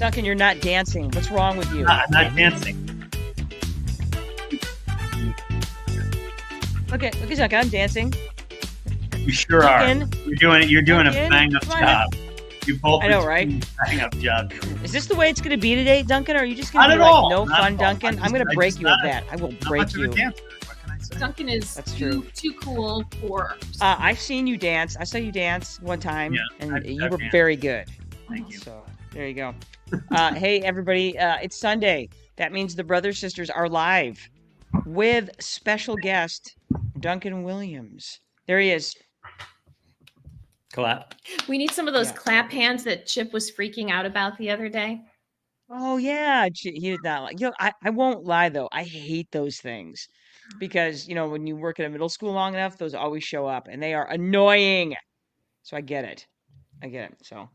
Duncan, you're not dancing. What's wrong with you? I'm not dancing. Okay, Duncan, I'm dancing. You sure Duncan, are. You're doing Duncan, a bang up come on job. You both I know, are right? doing a bang up job. Is this the way it's going to be today, Duncan? Or are you just going Not to be at like, all. no Not fun, at all. Duncan? I'm going to break you of that. I will Not break much of a you. dancer. What can I say? Duncan is That's too cool for. I've seen you dance. I saw you dance one time, Yeah, and you I've were danced. very good. Thank you. So there you go. Hey, everybody. It's Sunday. That means the Brothers Sisters are live with special guest Duncan Williams. There he is. Clap. We need some of those Yeah. clap hands that Chip was freaking out about the other day. Oh yeah, he did not like. I won't lie though. I hate those things because when you work at a middle school long enough, those always show up and they are annoying. So I get it. So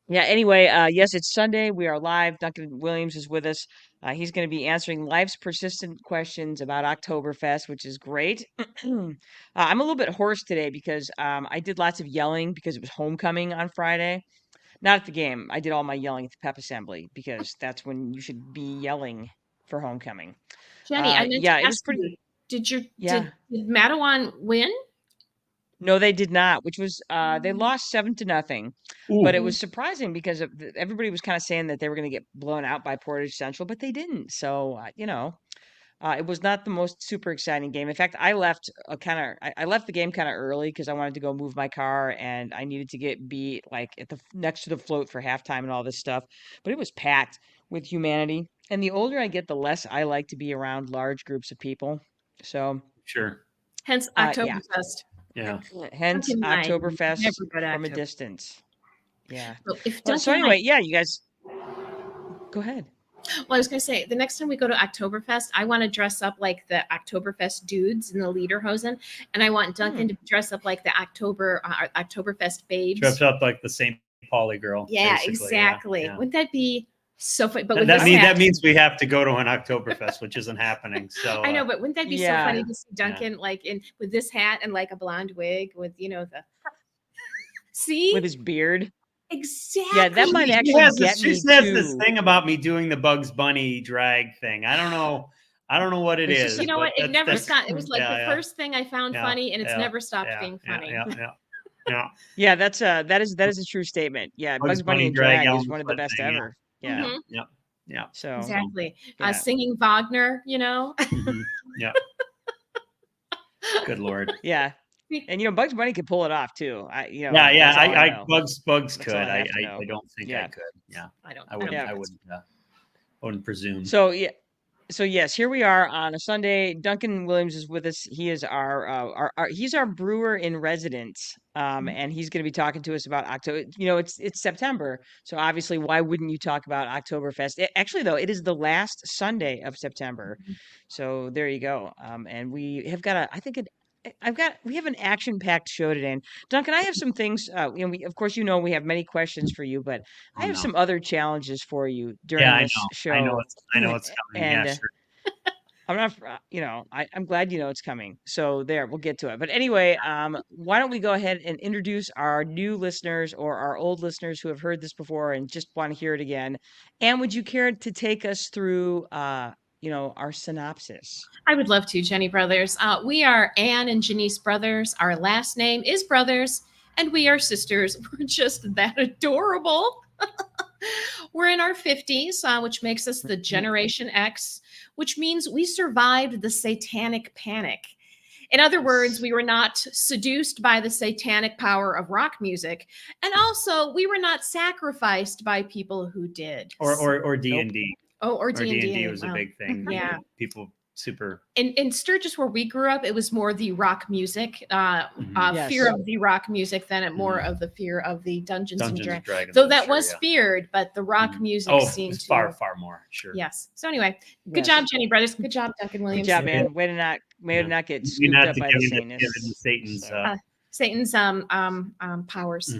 yeah. Anyway, yes, it's Sunday. We are live. Duncan Williams is with us. He's going to be answering life's persistent questions about Oktoberfest, which is great. I'm a little bit hoarse today because I did lots of yelling because it was homecoming on Friday. Not at the game. I did all my yelling at the pep assembly because that's when you should be yelling for homecoming. Jenny, I meant yeah, to it was ask pretty. you, did Yeah. Madawan win? No, they did not, which was they lost 7-0. Ooh. But it was surprising because everybody was kind of saying that they were going to get blown out by Portage Central, but they didn't. So, it was not the most super exciting game. In fact, I left I left the game kind of early because I wanted to go move my car and I needed to get beat like at the next to the float for halftime and all this stuff. But it was packed with humanity. And the older I get, the less I like to be around large groups of people. So, Sure. Hence yeah. Oktoberfest. Yeah. hence Duncan and I Oktoberfest never go to from a Oktober. distance. Yeah. So if Well, Duncan so and anyway, yeah, you guys go ahead. Well, I was going to say, the next time we go to Oktoberfest, I want to dress up like the Oktoberfest dudes in the Lederhosen, and I want Duncan to dress up like the Oktoberfest babes. Dressed up like the St. Pauli girl. Yeah, basically. exactly. Yeah. Wouldn't that be so funny? But with That this means we have to go to an Oktoberfest, which isn't happening. So I know, but wouldn't that be Yeah. so funny to see Duncan like with this hat and like a blonde wig with the see With his beard. exactly. Yeah, that might she actually has get this, me she says too. this thing about me doing the Bugs Bunny drag thing. I don't know what it It's is. just- You know what? It never stopped. It was like yeah, the first thing I found funny, and it's never stopped being funny. Yeah. Yeah, that is a true statement. Yeah, Bugs Bunny and drag is one of the best ever. Yeah. Mhm. Yeah. So Exactly. Yeah. Singing Wagner, Mhm. Yeah. Good Lord. yeah. And Bugs Bunny could pull it off too. That's all I know. Bugs That's could. all I I have to know. don't think Yeah. I could. Yeah. I wouldn't presume. So yeah. So yes, here we are on a Sunday. Duncan Williams is with us. He is our he's our brewer in residence. And he's going to be talking to us about October. It's September, so obviously, why wouldn't you talk about Oktoberfest? Actually, though, it is the last Sunday of September, so there you go. And we have got we have an action-packed show today. And Duncan, I have some things. Of course, we have many questions for you, but I have some other challenges for you during this show. I know it's coming. And, Yeah, sure. I'm not, I'm glad it's coming. So we'll get to it. But anyway, why don't we go ahead and introduce our new listeners or our old listeners who have heard this before and just want to hear it again. And would you care to take us through, our synopsis? I would love to, Jenny Brothers. We are Anne and Janice Brothers. Our last name is Brothers, and we are sisters. We're just that adorable. We're in our 50s, which makes us the Generation X, which means we survived the satanic panic. In other words, we were not seduced by the satanic power of rock music, and also we were not sacrificed by people who did. Or D&D. Oh, or D&D. D&D was a big thing. Yeah. People super. In Sturgis, where we grew up, it was more the rock music, Yes. fear of the rock music than more of the fear of the Dungeons and Dragons. Though Though that was feared, but the rock music seemed to far more. Sure. Yes. So anyway, good Yes. job, Jenny Brothers. Good job, Duncan Williams. Good job, man. Way to not get scooped up by the Satanists. Satan's. Satan's powers.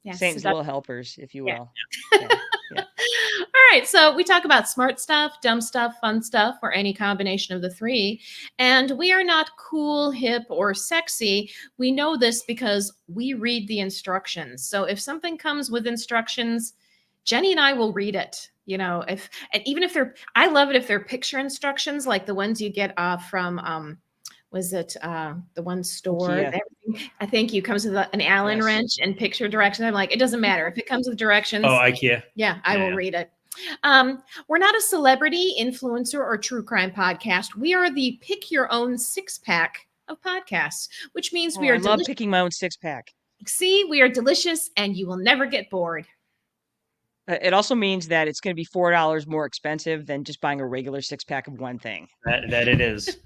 Yes. Satan's So little helpers, if you will. Yeah. All right, so we talk about smart stuff, dumb stuff, fun stuff, or any combination of the three. And we are not cool, hip, or sexy. We know this because we read the instructions. So if something comes with instructions, Jenny and I will read it. And even if I love it if they're picture instructions, like the ones you get from was it the one store? Yeah. I think you comes with an Allen Yes. wrench and picture directions. I'm like, it doesn't matter if it comes with directions. Oh, IKEA. Yeah, I will read it. We're not a celebrity, influencer, or true crime podcast. We are the pick your own six-pack of podcasts, which means we are I love picking my own six-pack. See, we are delicious and you will never get bored. It also means that it's going to be $4 more expensive than just buying a regular six-pack of one thing. That it is.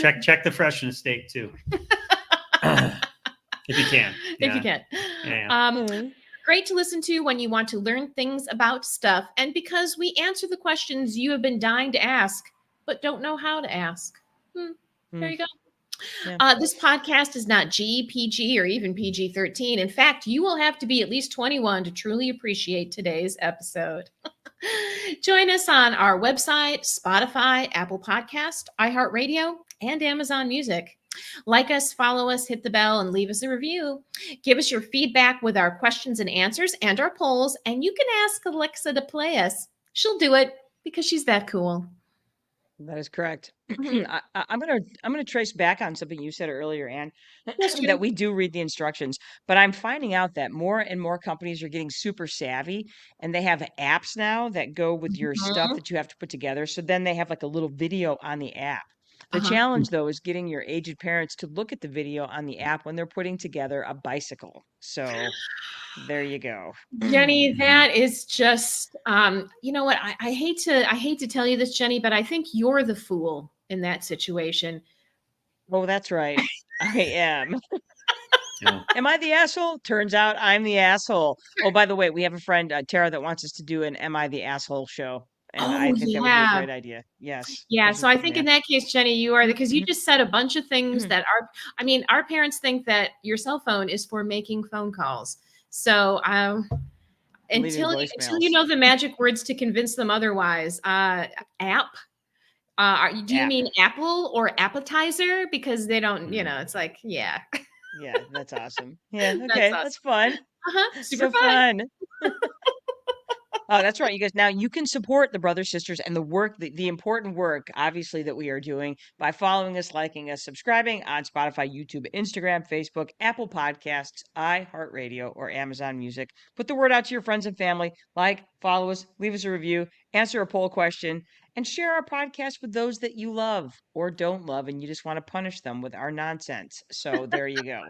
Check the freshness date too. If you can. If you can. Yeah. Great to listen to when you want to learn things about stuff, and because we answer the questions you have been dying to ask, but don't know how to ask. There you go. Yeah. This podcast is not G, PG, or even PG-13. In fact, you will have to be at least 21 to truly appreciate today's episode. Join us on our website, Spotify, Apple Podcast, iHeartRadio, and Amazon Music. Like us, follow us, hit the bell, and leave us a review. Give us your feedback with our questions and answers and our polls, and you can ask Alexa to play us. She'll do it because she's that cool. That is correct. I'm gonna trace back on something you said earlier, Anne, that we do read the instructions, but I'm finding out that more and more companies are getting super savvy, and they have apps now that go with your stuff that you have to put together. So then they have like a little video on the app. The challenge, though, is getting your aged parents to look at the video on the app when they're putting together a bicycle. So there you go. Jenny, that is just, you know what? I hate to tell you this, Jenny, but I think you're the fool in that situation. Oh, that's right. I am. Am I the asshole? Turns out I'm the asshole. Oh, by the way, we have a friend, Tara, that wants us to do an Am I the Asshole show. And I think that would be a great idea. Yes. Yeah. So I think in that case, Jenny, you are because you just said a bunch of things that our parents think that your cell phone is for making phone calls. So until you know the magic words to convince them otherwise, app. Do you mean apple or appetizer? Because they don't, it's like, yeah. Yeah, that's awesome. Yeah. Okay. That's fun. Super fun. Oh, that's right, you guys. Now you can support the brothers, sisters, and the work, the important work, obviously, that we are doing by following us, liking us, subscribing on Spotify, YouTube, Instagram, Facebook, Apple Podcasts, iHeartRadio, or Amazon Music. Put the word out to your friends and family. Like, follow us, leave us a review, answer a poll question, and share our podcast with those that you love or don't love, and you just want to punish them with our nonsense. So there you go.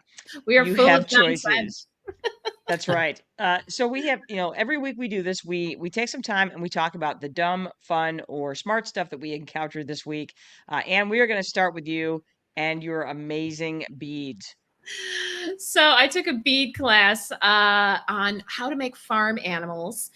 We are full of choices. Nonsense. That's right. So we have, every week we do this. We take some time and we talk about the dumb, fun, or smart stuff that we encountered this week. And we are going to start with you and your amazing beads. So I took a bead class on how to make farm animals.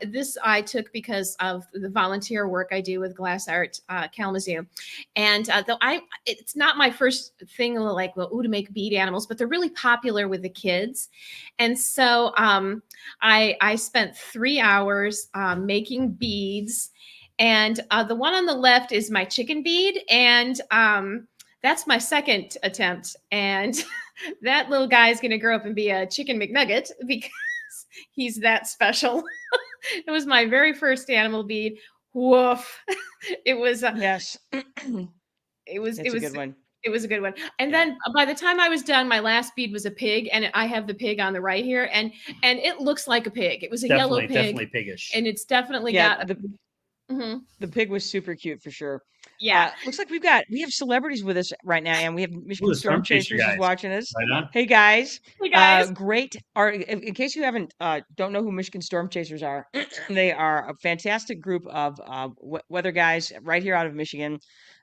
This I took because of the volunteer work I do with Glass Art Kalamazoo. And though it's not my first thing to make bead animals, but they're really popular with the kids. And so I spent 3 hours making beads. And the one on the left is my chicken bead. And that's my second attempt. And that little guy is going to grow up and be a chicken McNugget because he's that special. It was my very first animal bead. Woof. It was yes. It was a good one. It was a good one. And then by the time I was done, my last bead was a pig, and I have the pig on the right here, and it looks like a pig. It was a yellow pig, definitely piggish, and it's definitely got the pig was super cute for sure. Yeah. Looks like we have celebrities with us right now, and we have Michigan Storm Chasers is watching us. Right on. Hey guys. Hey guys. Great. In case you don't know who Michigan Storm Chasers are, they are a fantastic group of weather guys right here out of Michigan.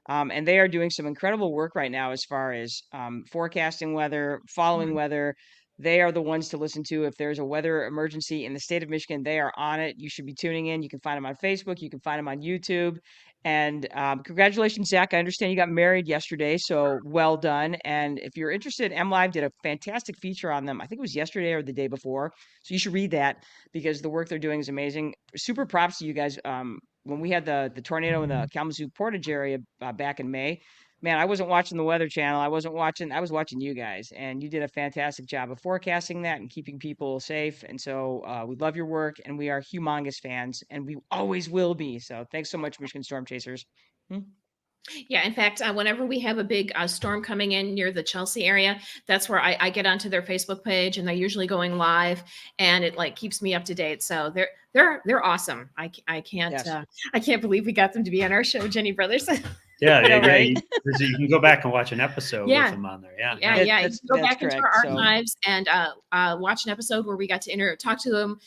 And they are doing some incredible work right now as far as forecasting weather, following weather. They are the ones to listen to if there's a weather emergency in the state of Michigan. They are on it. You should be tuning in. You can find them on Facebook. You can find them on YouTube. And congratulations, Zach. I understand you got married yesterday, so well done. And if you're interested, MLive did a fantastic feature on them. I think it was yesterday or the day before. So you should read that because the work they're doing is amazing. Super props to you guys. When we had the tornado in the Kalamazoo Portage area back in May, man, I wasn't watching the Weather Channel. I was watching you guys, and you did a fantastic job of forecasting that and keeping people safe. And so we love your work, and we are humongous fans, and we always will be. So thanks so much, Michigan Storm Chasers. Hmm? Yeah, in fact, whenever we have a big storm coming in near the Chelsea area, that's where I get onto their Facebook page, and they're usually going live, and it like keeps me up to date. So they're awesome. I can't Yes. I can't believe we got them to be on our show, Jenny Brothers. Yeah, I know, yeah, right? you can go back and watch an episode Yeah. with them on there. Yeah, Yeah, That- yeah. You that's- can go that's back into our correct. So- archives and watch an episode where we got to talk to them.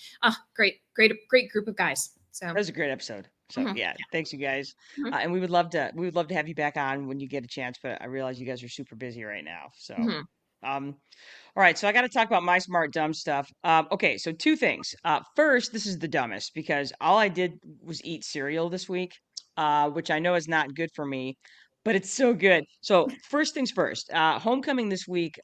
Great group of guys. So That was a great episode. So Mhm. yeah, thanks you guys. Mhm. And we would love to have you back on when you get a chance, but I realize you guys are super busy right now. So Mhm. all right, so I got to talk about my smart dumb stuff. Okay, so two things. First, this is the dumbest because all I did was eat cereal this week, which I know is not good for me, but it's so good. So first things first. Homecoming this week.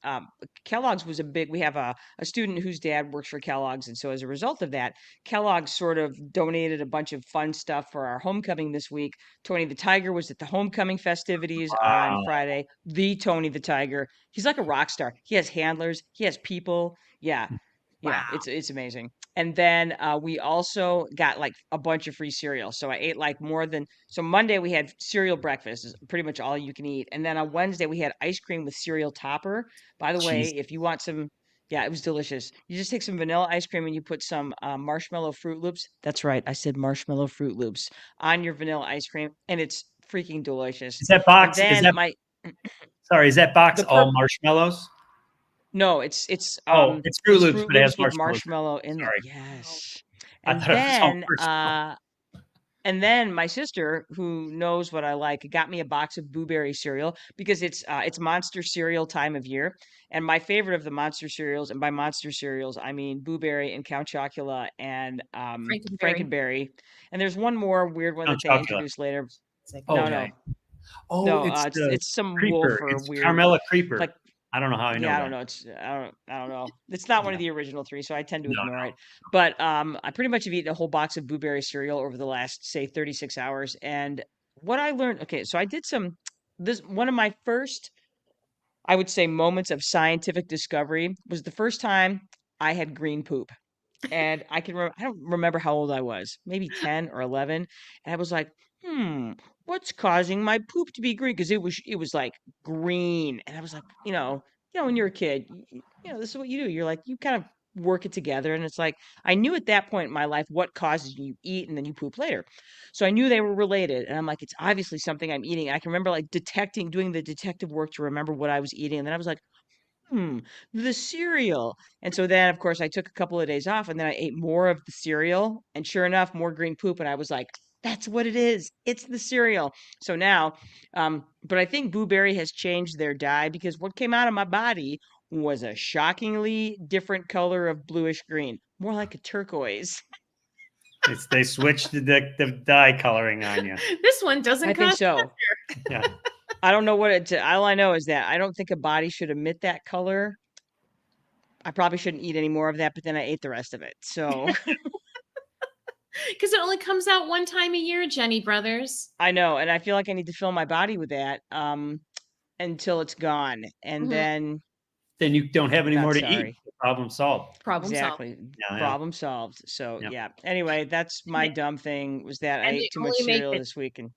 Kellogg's was a big. We have a student whose dad works for Kellogg's, and so as a result of that, Kellogg's sort of donated a bunch of fun stuff for our homecoming this week. Tony the Tiger was at the homecoming festivities on Wow. Friday. The Tony the Tiger. He's like a rock star. He has handlers. He has people. Yeah. Yeah, Wow. it's amazing. And then we also got like a bunch of free cereal. So I ate like so Monday we had cereal breakfast, is pretty much all you can eat. And then on Wednesday we had ice cream with cereal topper. By the way, Jeez. if you want some, yeah, it was delicious. You just take some vanilla ice cream and you put some marshmallow Fruit Loops. That's right, I said marshmallow Fruit Loops on your vanilla ice cream, and it's freaking delicious. Is that box? And Is then that box the all marshmallows? No, it's It's Fruit Loops, but it has with marshmallows. marshmallow in there. Sorry. Yes. I And thought it was all then marshmallows. and then my sister, who knows what I like, got me a box of Blueberry cereal because it's monster cereal time of year. And my favorite of the monster cereals, and by monster cereals I mean Blueberry and Count Chocula and Frankenberry. Frankenberry. And there's one more weird one Count that they Chocula. introduced later. Oh, No, okay. no. Oh, No, it's the it's some wolf creeper. or It's weird Carmella Creeper. like I don't know how I know yeah, I that. don't know. I don't know. It's not one of Yeah. the original three, so I tend to No, ignore no. it. But I pretty much have eaten a whole box of Blueberry cereal over the last, say, 36 hours. And what I learned, okay, so I did one of my first, I would say, moments of scientific discovery was the first time I had green poop. And I don't remember how old I was, maybe 10 or 11. And I was like, what's causing my poop to be green? Because it was like green. And I was like, when you're a kid, this is what you do. You're like, you kind of work it together. And it's like, I knew at that point in my life what causes you eat and then you poop later. So I knew they were related. And I'm like, it's obviously something I'm eating. And I can remember like doing the detective work to remember what I was eating. And then I was like, the cereal. And so then, of course, I took a couple of days off and then I ate more of the cereal. And sure enough, more green poop. And I was like, that's what it is. It's the cereal. So now, but I think Blueberry has changed their dye because what came out of my body was a shockingly different color of bluish green, more like a turquoise. They switched the dye coloring on you. This one doesn't I think cost so. Yeah. I don't know all I know is that I don't think a body should emit that color. I probably shouldn't eat any more of that, but then I ate the rest of it. So because it only comes out one time a year, Jenny Brothers. I know, and I feel like I need to fill my body with that until it's gone, and Mhm. Then you don't have any Not more to sorry. eat. Problem solved. Problem solved. exactly Yeah. problem solved. So Yep. yeah. Anyway, that's my they- dumb thing was that I and ate they too much only make cereal it- this week, and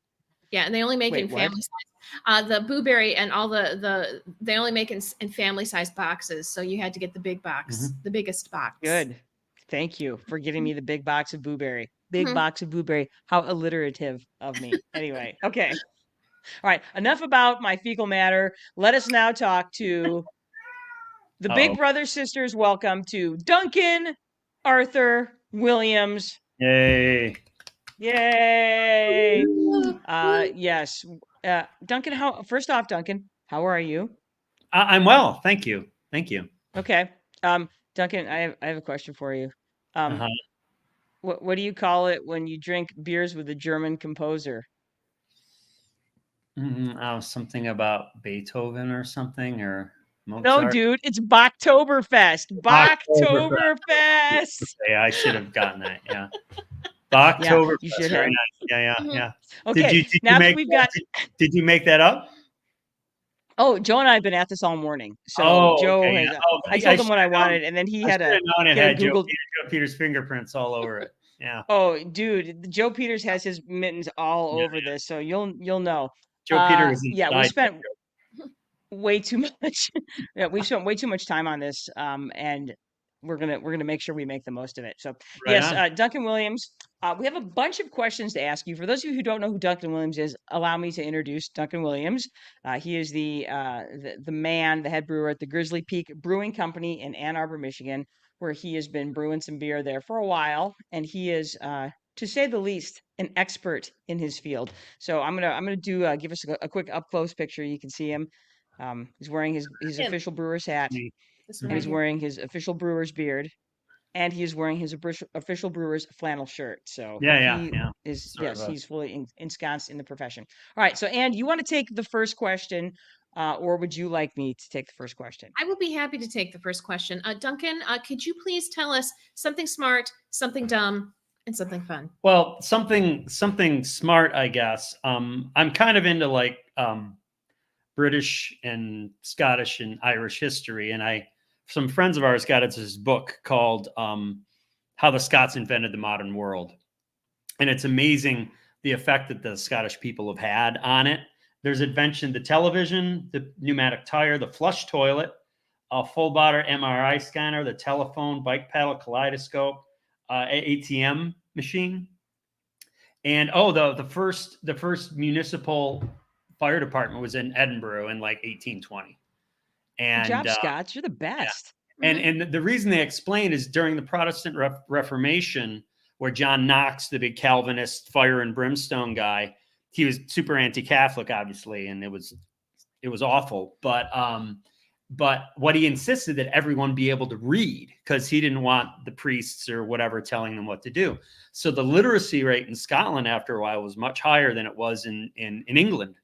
Yeah, and they only make it in Wait, what? family size. The Blueberry and all they only make in family size boxes, so you had to get the big box, the biggest box. good. Thank you for getting me the big box of Blueberry. Big Mhm. box of Blueberry. How alliterative of me. Anyway, okay. All right. Enough about my fecal matter. Let us now talk to the Big Uh-oh. Brother sisters. Welcome to Duncan, Arthur, Williams. Yay. Yay! Yes. Duncan, first off, Duncan, how are you? I'm well. Thank you. Thank you. Okay. Duncan, I have a question for you. Uh-huh. What do you call it when you drink beers with a German composer? Something about Beethoven or something, or No, Mozart. dude, it's Bachtoberfest. Bachtoberfest. Yeah, I should have gotten that. Yeah. Bachtoberfest. you should Very have. nice. Yeah. Mhm. Yeah. Okay. Did you now that make we've got did you make that up? Oh, Joe and I have been at this all morning. So Oh, Joe okay. has. Yeah. Oh, I I told him should what I have known. wanted, and then he I had should have known it he had a had Google. Joe Peters' fingerprints all over it. Yeah. Oh, dude, Joe Peters has his mittens all Yeah. over this, so you'll know. Joe Peters was Yeah, we inside. spent way too much. Yeah, we've spent way too much time on this, and we're gonna make sure we make the most of it. So Right yes, on. Duncan Williams. We have a bunch of questions to ask you. For those of you who don't know who Duncan Williams is, allow me to introduce Duncan Williams. He is the man, the head brewer at the Grizzly Peak Brewing Company in Ann Arbor, Michigan, where he has been brewing some beer there for a while, and he is, to say the least, an expert in his field. So I'm gonna do give us a quick up close picture. You can see him. He's wearing his Him. official brewer's hat, Me. This and one right he's here. wearing his official brewer's beard, and he is wearing his official brewer's flannel shirt. So Yeah. he Yeah. is, Sort yes, of a- he's fully ensconced in the profession. All right, so Anne, you want to take the first question, or would you like me to take the first question? I will be happy to take the first question. Duncan, could you please tell us something smart, something dumb, and something fun? Well, something smart, I guess. I'm kind of into like British and Scottish and Irish history, and some friends of ours got us this book called "How the Scots Invented the Modern World," and it's amazing the effect that the Scottish people have had on it. There's invention, the television, the pneumatic tire, the flush toilet, a full body MRI scanner, the telephone, bike pedal, kaleidoscope, ATM machine, and the first municipal fire department was in Edinburgh in like 1820. Good And job, Scots. You're the best. and the reason they explain is during the Protestant Reformation, where John Knox, the big Calvinist fire and brimstone guy, he was super anti-Catholic, obviously, and it was awful. But what he insisted that everyone be able to read, because he didn't want the priests or whatever telling them what to do. So the literacy rate in Scotland after a while was much higher than it was in England,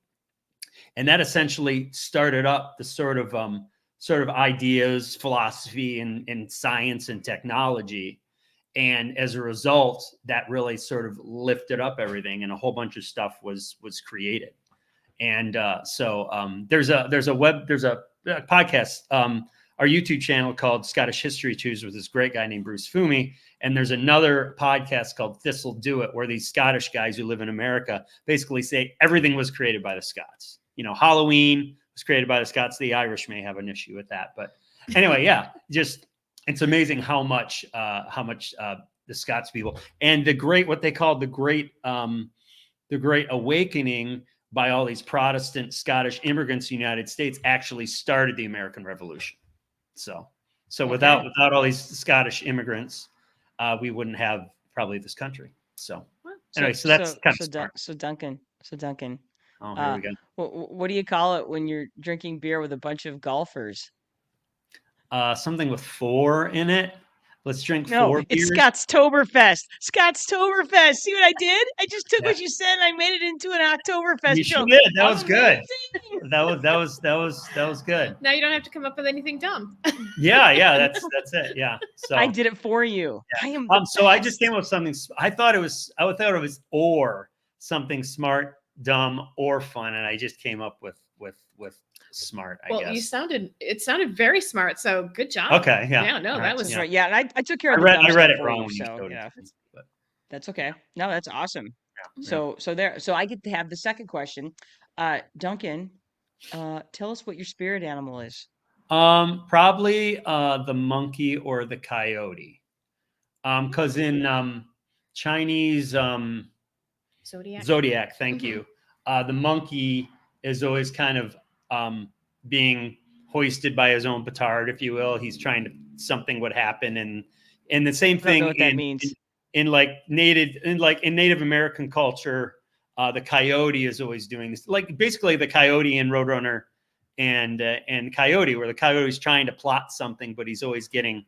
and that essentially started up the sort of ideas, philosophy, and science and technology. And as a result, that really sort of lifted up everything, and a whole bunch of stuff was created. And there's a podcast, our YouTube channel called Scottish History Tuesdays with this great guy named Bruce Fumi. And there's another podcast called This'll Do It, where these Scottish guys who live in America basically say everything was created by the Scots. Halloween was created by the Scots. The Irish may have an issue with that, but anyway, yeah, just it's amazing how much the Scots people and what they called the Great Awakening by all these Protestant Scottish immigrants in the United States actually started the American Revolution. So Okay. without all these Scottish immigrants, we wouldn't have probably this country. So anyway, so that's kind of smart. So Duncan. Oh, here we go. What do you call it when you're drinking beer with a bunch of golfers? Something with 4 in it. Let's drink No, 4 it's beers. Scottstoberfest. Scottstoberfest. See what I did? I just took Yeah. what you said and I made it into an Oktoberfest You joke. sure did. That was good. Amazing. That was good. Now you don't have to come up with anything dumb. Yeah, that's it. Yeah. So I did it for you. Yeah. I am so I just came up with something. I thought it was or something smart, dumb, or fun, and I just came up with smart. I Well, guess. it sounded very smart. So good job. Okay. Yeah. Yeah, no, All that right, was That's right. Yeah, and I took care of I the read dumb I stuff read it for wrong you, when you so showed yeah, it to me, but that's okay. No, that's awesome. yeah. So I get to have the second question. Duncan, tell us what your spirit animal is. Probably the monkey or the coyote. Because in Chinese Zodiac, thank you. The monkey is always kind of being hoisted by his own petard, if you will. He's trying to something would happen, and the same I don't thing know what that means. in Native American culture. The coyote is always doing this, like basically the coyote in Roadrunner and Coyote, where the coyote is trying to plot something, but he's always getting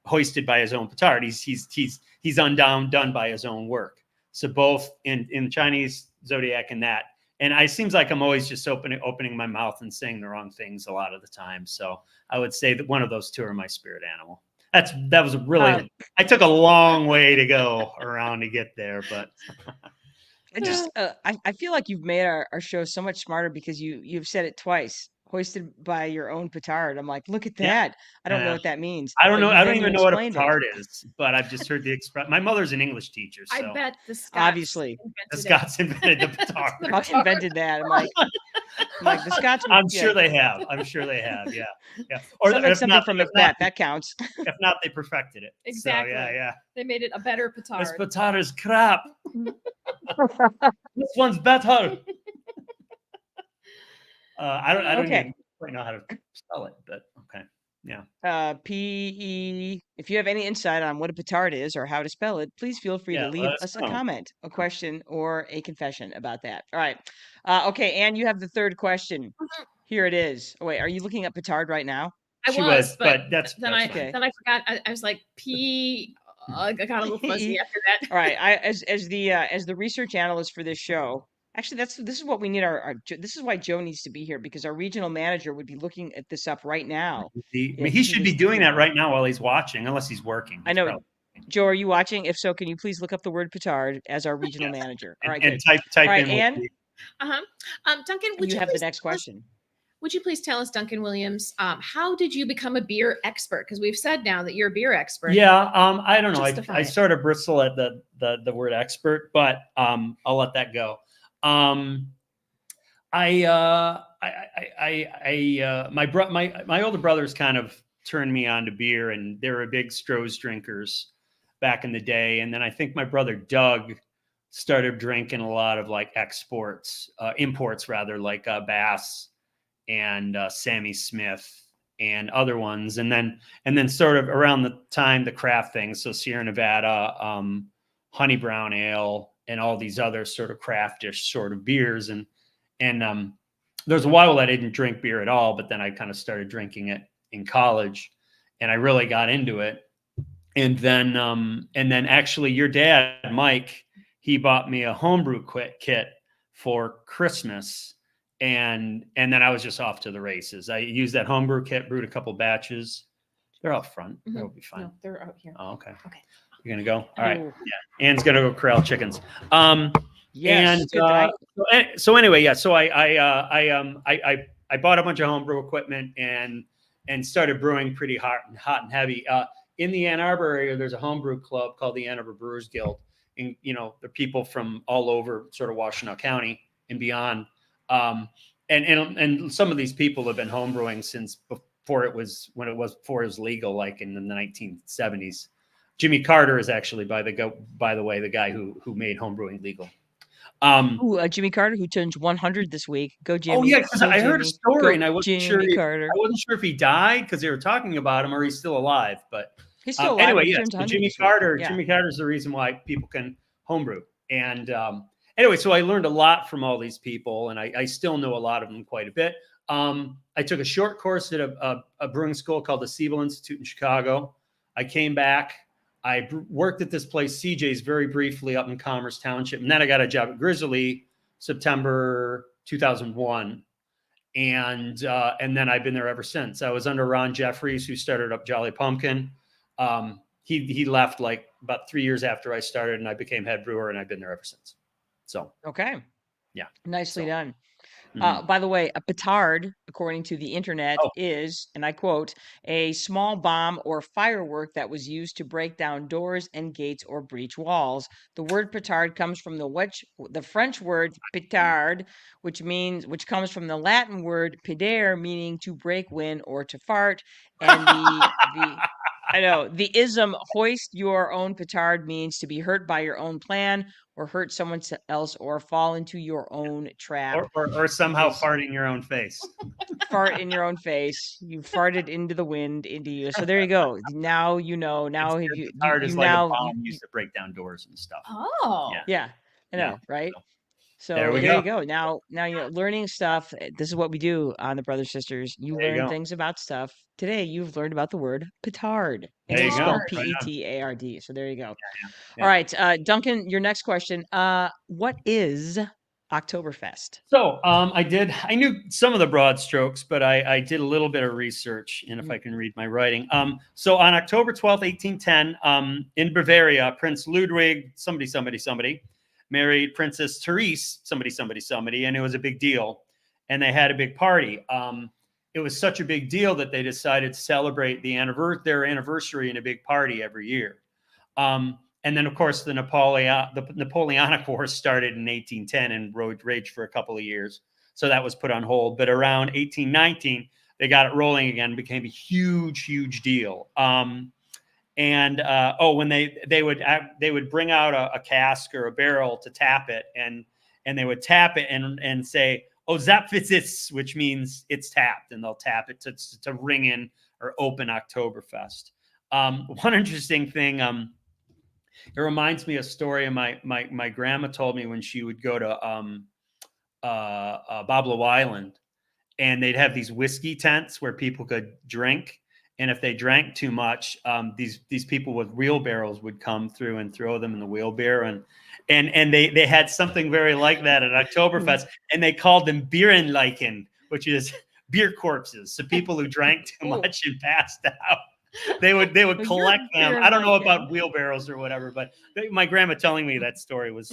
hoisted by his own petard. He's undone by his own work. So both in Chinese Zodiac and that. And it seems like I'm always just opening my mouth and saying the wrong things a lot of the time. So I would say that one of those two are my spirit animal. That was really, I took a long way to go around to get there, but I feel like you've made our show so much smarter because you've said it twice. Hoisted by your own petard. I'm like, look at Yeah. that. I don't know what that means. I don't But know. I don't even know what a explained it. petard is, but I've just heard the express. My mother's an English teacher, I so bet the Scots Obviously. the invented it. Scots invented the petard. Scots invented that. I'm like, the Scots would, I'm sure they have. I'm sure they have. Yeah, yeah. Or sounds like if something not, from if not, Macbeth. That counts. if not, they perfected it. Exactly. So, yeah. They made it a better This petard. petard is crap. This one's better. I don't Okay. even quite know how to spell it, but okay. Yeah. PE. If you have any insight on what a petard is or how to spell it, please feel free to Yeah, leave let us us a know. comment, a question, or a confession about that. All right. Okay, Anne, you have the third question. Here it is. Oh, wait, are you looking up petard right now? She was, but that's then that's I fine. Okay. then I forgot. I was like P. I got a little fuzzy after that. All right. As the research analyst for this show, actually, this is what we need. This is why Joe needs to be here, because our regional manager would be looking at this up right now. I mean, if he he should was be doing thinking that of it. right now while he's watching, unless he's working. I He's know. probably- Joe, are you watching? If so, can you please look up the word petard as our regional Yes. manager? All right, and good. type All right, in. Anne, Duncan, would you you have the please next tell us- question. Would you please tell us, Duncan Williams, how did you become a beer expert? Because we've said now that you're a beer expert. Yeah, I don't know. Justify I it. sort of bristle at the word expert, but I'll let that go. My older brothers kind of turned me on to beer, and they were big Stroh's drinkers back in the day. And then I think my brother Doug started drinking a lot of like imports rather, like Bass and Sammy Smith and other ones. And then sort of around the time the craft things, so Sierra Nevada, Honey Brown Ale, and all these other sort of craftish sort of beers. And there was a while that I didn't drink beer at all, but then I kind of started drinking it in college, and I really got into it. And then actually your dad, Mike, he bought me a homebrew kit for Christmas. And then I was just off to the races. I used that homebrew kit, brewed a couple batches. They're out front. They'll be fine. No, they're out here. Oh, okay. Okay. You're gonna go? All right. Oh, Yeah. Anne's gonna go corral chickens. yes. And Good. so anyway, yeah. So I bought a bunch of homebrew equipment and started brewing pretty hot and heavy. In the Ann Arbor area, there's a homebrew club called the Ann Arbor Brewers Guild, and the people from all over sort of Washtenaw County and beyond. And some of these people have been homebrewing since before it was legal, like in the 1970s. Jimmy Carter is actually, by the way, the guy who made homebrewing legal. Jimmy Carter, who turns 100 this week. Go Jimmy. Oh yeah, because I heard a story and I wasn't sure. Carter. I wasn't sure if he died because they were talking about him or he's still alive. But He's still alive. anyway, He yes, turns 100 Jimmy this week. Carter. Yeah. Jimmy Carter is the reason why people can homebrew. And anyway, so I learned a lot from all these people, and I still know a lot of them quite a bit. I took a short course at a brewing school called the Siebel Institute in Chicago. I came back. I worked at this place, CJ's, very briefly up in Commerce Township. And then I got a job at Grizzly, September 2001. And then I've been there ever since. I was under Ron Jeffries, who started up Jolly Pumpkin. He left like about 3 years after I started, and I became head brewer, and I've been there ever since. So, Okay. yeah. Nicely done. Mhm. By the way, a petard, according to the internet, Oh. is, and I quote, a small bomb or firework that was used to break down doors and gates or breach walls. The word petard comes from the French word petard, which comes from the Latin word pedere, meaning to break wind or to fart. And the ism hoist your own petard means to be hurt by your own plan or hurt someone else or fall into your own trap. Or somehow Because- fart in your own face. Fart in your own face. You farted into the wind, into you. So there you go. Now you know. Now It's- you petard is like now a bomb used to break down doors and stuff. Oh. Yeah. yeah, I know, Yeah. right? So There we there you go. go. Now learning stuff. This is what we do on the Brothers Sisters. You There you learn go. things about stuff. Today you've learned about the word petard. And There it's you go. spelled Right on. Petard. So there you go. Yeah. All right, Duncan, your next question. What is Oktoberfest? So I knew some of the broad strokes, but I did a little bit of research, and if I can read my writing. So on October 12th, 1810, in Bavaria, Prince Ludwig, somebody, married Princess Therese, somebody, and it was a big deal. And they had a big party. it was such a big deal that they decided to celebrate their anniversary in a big party every year. And then, of course, the Napoleonic Wars started in 1810 and raged for a couple of years. So that was put on hold. But around 1819, they got it rolling again, became a huge, huge deal. When they would bring out a cask or a barrel to tap it, and they would tap it and say, "Oh, Zapfitzis," which means it's tapped, and they'll tap it to ring in or open Oktoberfest. One interesting thing, it reminds me of a story my grandma told me when she would go to Bablo Island, and they'd have these whiskey tents where people could drink. And if they drank too much, these people with wheelbarrows would come through and throw them in the wheelbarrow. And they had something very like that at Oktoberfest, and they called them Bierenleichen, which is beer corpses. So people who drank too much and passed out, they would collect them. I don't know about wheelbarrows or whatever, but my grandma telling me that story was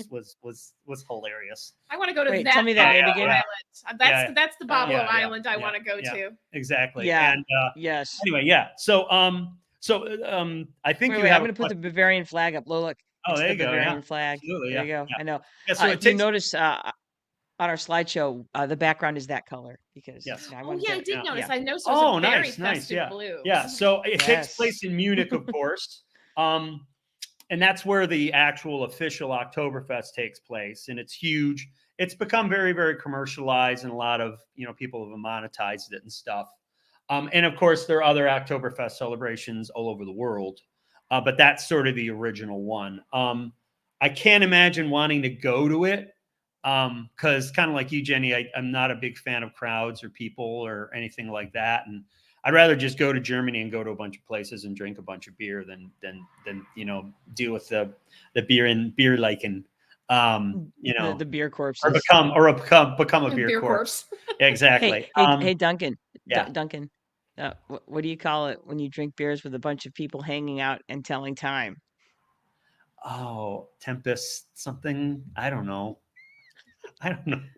hilarious. I want to go to Wait, that. tell me that name again. Island. That's the Bablo Island I want to go to. Exactly. Yeah. And Yes. anyway, yeah. So I think Wait, you have I'm going to put the Bavarian flag up. Look. Oh, there the you go. Bavarian flag. Absolutely. There you go. Yeah. I know. Yeah, so if you notice on our slideshow, the background is that color because I did notice. I noticed. Oh, very nice. festive blue. Yeah. So it takes place in Munich, of course. And that's where the actual official Oktoberfest takes place. And it's huge. It's become very, very commercialized, and a lot of, people have monetized it and stuff. And of course, there are other Oktoberfest celebrations all over the world. But that's sort of the original one. I can't imagine wanting to go to it. Because kind of like you, Jenny, I'm not a big fan of crowds or people or anything like that. And I'd rather just go to Germany and go to a bunch of places and drink a bunch of beer than deal with the Bierleichen, the beer corpses, or become a beer corpse. Exactly. Hey, Duncan. Yeah. Duncan. What do you call it when you drink beers with a bunch of people hanging out and telling time? Oh, Tempest something. I don't know.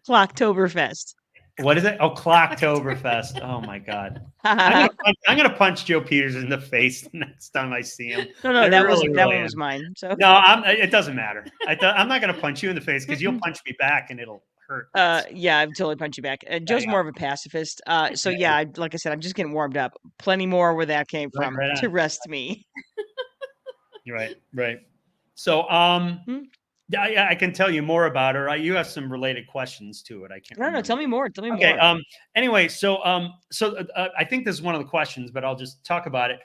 Clocktoberfest. What is it? Oh, Clocktoberfest. Oh my God. I'm gonna punch Joe Peters in the face the next time I see him. No, that one was mine. So no, it doesn't matter. I'm not gonna punch you in the face because you'll punch me back and it'll hurt. Yeah, I'd totally punch you back. Joe's more of a pacifist. So like I said, I'm just getting warmed up. Plenty more where that came from to rest me. Right. So yeah, I can tell you more about her. You have some related questions to it. I can't. No, tell me more. Okay. Anyway, so I think this is one of the questions, but I'll just talk about it.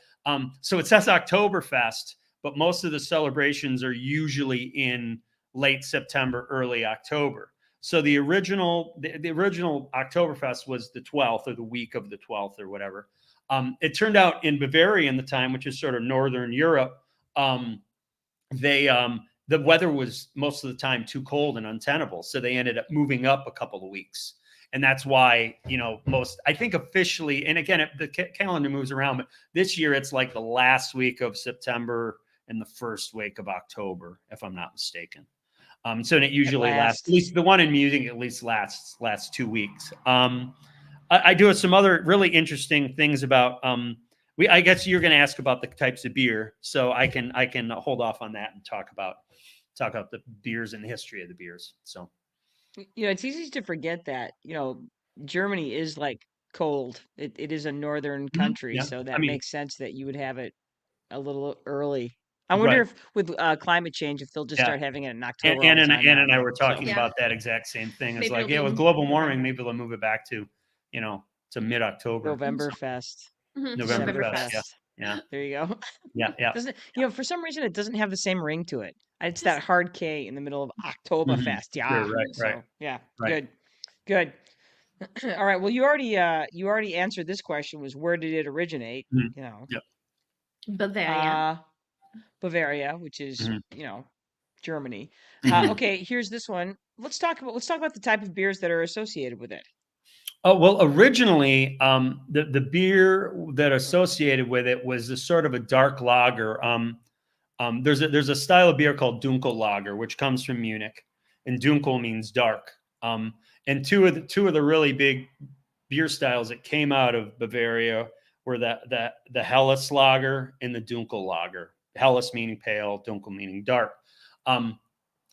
So it says Oktoberfest, but most of the celebrations are usually in late September, early October. So the original Oktoberfest was the 12th, or the week of the 12th, or whatever. It turned out in Bavaria in the time, which is sort of Northern Europe, the weather was most of the time too cold and untenable. So they ended up moving up a couple of weeks. And that's why, I think officially, and again, the calendar moves around, but this year it's like the last week of September and the first week of October, if I'm not mistaken. So it usually lasts, at least the one in Munich, at least lasts 2 weeks. I do have some other really interesting things about, I guess you're going to ask about the types of beer, so I can hold off on that and talk about the beers and the history of the beers. So, it's easy to forget that, Germany is like cold. It is a northern country, so that makes sense that you would have it a little early. I wonder if with climate change, if they'll just start having it in October. Ann and I were talking about that exact same thing. It's like, with global warming, maybe they'll move it back to, to mid-October. Novemberfest. Novemberfest. Yeah. There you go. Yeah. Doesn't for some reason it doesn't have the same ring to it. It's that hard K in the middle of Oktoberfest. Yeah. Sure, right. So, yeah. Right. Good. All right. Well, you already answered this question. Was where did it originate? Bavaria, which is Germany. Okay. Here's this one. Let's talk about the type of beers that are associated with it. Oh, well, originally, the beer that associated with it was a sort of a dark lager. There's a style of beer called Dunkel lager, which comes from Munich, and Dunkel means dark. And two of the really big beer styles that came out of Bavaria were the Helles lager and the Dunkel lager. Helles meaning pale, Dunkel meaning dark.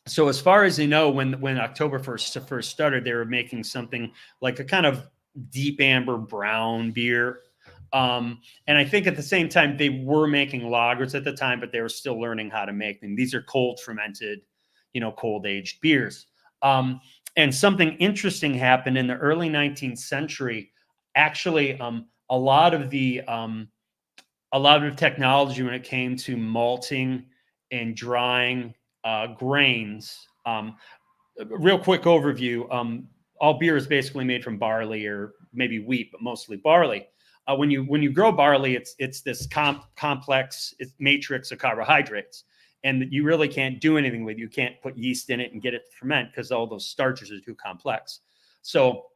So as far as they know, when Oktoberfest first started, they were making something like a kind of deep amber brown beer. And I think at the same time, they were making lagers at the time, but they were still learning how to make them. These are cold fermented, cold aged beers. And something interesting happened in the early 19th century. Actually, a lot of the technology when it came to malting and drying grains. Real quick overview. All beer is basically made from barley or maybe wheat, but mostly barley. When you grow barley, it's this complex matrix of carbohydrates, and you really can't do anything with it. You can't put yeast in it and get it to ferment because all those starches are too complex. So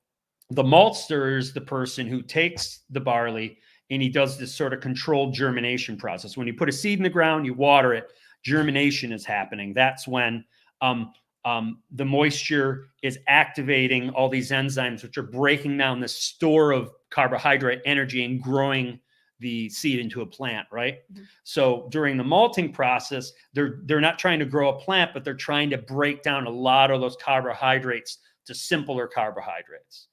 the maltster is the person who takes the barley and he does this sort of controlled germination process. When you put a seed in the ground, you water it, germination is happening. That's when the moisture is activating all these enzymes, which are breaking down the store of carbohydrate energy and growing the seed into a plant, right? Mm-hmm. So during the malting process, they're not trying to grow a plant, but they're trying to break down a lot of those carbohydrates to simpler carbohydrates.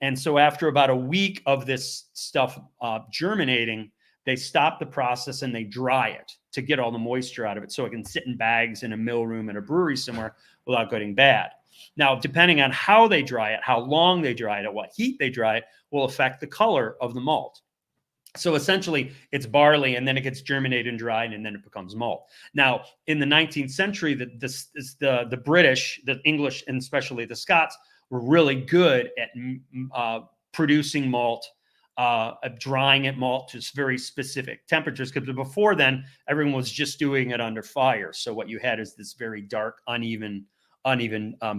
And so after about a week of this stuff germinating, they stop the process and they dry it to get all the moisture out of it so it can sit in bags in a mill room in a brewery somewhere without getting bad. Now, depending on how they dry it, how long they dry it, at what heat they dry it, will affect the color of the malt. So essentially, it's barley, and then it gets germinated and dried, and then it becomes malt. Now, in the 19th century, the British, the English, and especially the Scots were really good at producing malt, drying it malt to very specific temperatures. Because before then, everyone was just doing it under fire. So what you had is this very dark, uneven